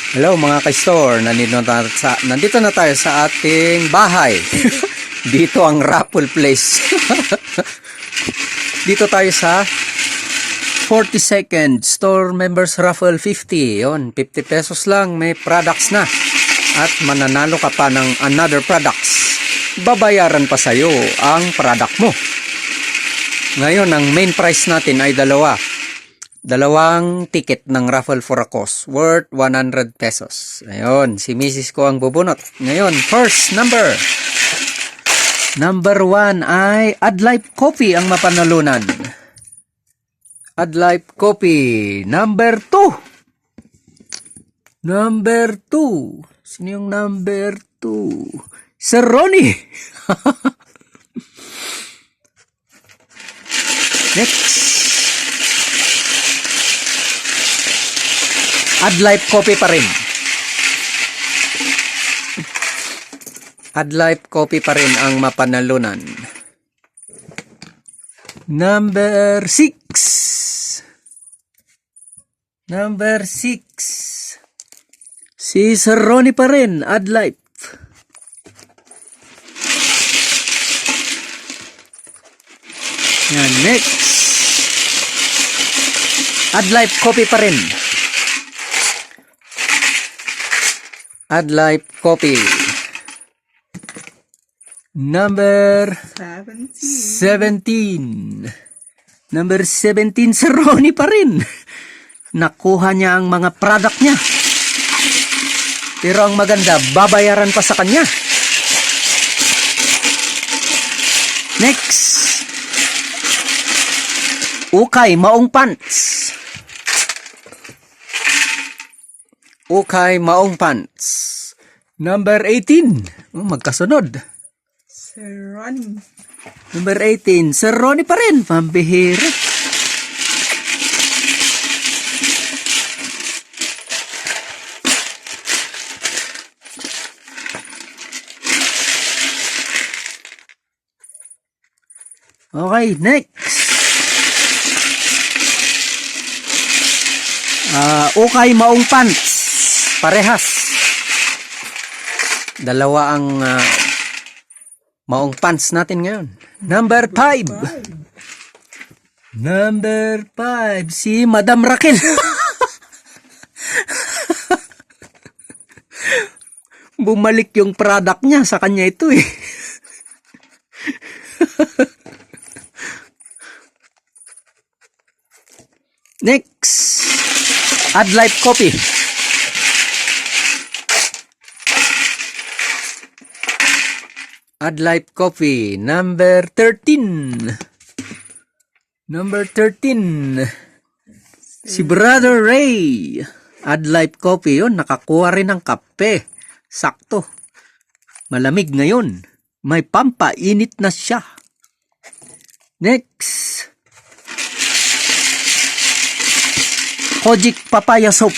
Hello mga ka-store, nandito na tayo sa ating bahay. Dito ang raffle place. Dito tayo sa 42nd store members raffle 50. Yon, 50 pesos lang, may products na. At mananalo ka pa ng another products. Babayaran pa sa'yo ang product mo. Ngayon, ang main prize natin ay dalawang ticket ng raffle for a cause worth 100 pesos. Ayun, si Mrs. ko ang bubunot. Ngayon, first number 1 ay Adlife Coffee ang mapanalunan. Adlife Coffee. Number 2. Sino yung number 2? Sir Ronnie. Next. Adlife Coffee pa rin. Adlife Coffee pa rin ang mapanalunan. Number 6. Si Sir Ronnie pa rin, Adlife. Yan, next. Adlife Coffee pa rin. Adlife Coffee. Number 17. Number 17, Sir Ronnie pa rin. Nakuha niya ang mga product niya. Pero ang maganda, babayaran pa sa kanya. Next. Ukay Maong Pants. Ukay Maong Pants. Number 18. Magkasunod. Sir Ronnie. Number 18. Sir Ronnie pa rin. Pambihira. Okay, next. Ukay Maong Pants. Parehas. Dalawa ang maong pants natin ngayon. Number 5. Number 5. Si Madam Raquel. Bumalik yung product niya. Sa kanya ito eh. Next. Adlife Coffee. Adlife Coffee. Number 13. Number 13. Si Brother Ray. Adlife Coffee. Yun, nakakuha rin ng kape. Sakto. Malamig ngayon. May pampainit na siya. Next. Kojic Papaya Soap.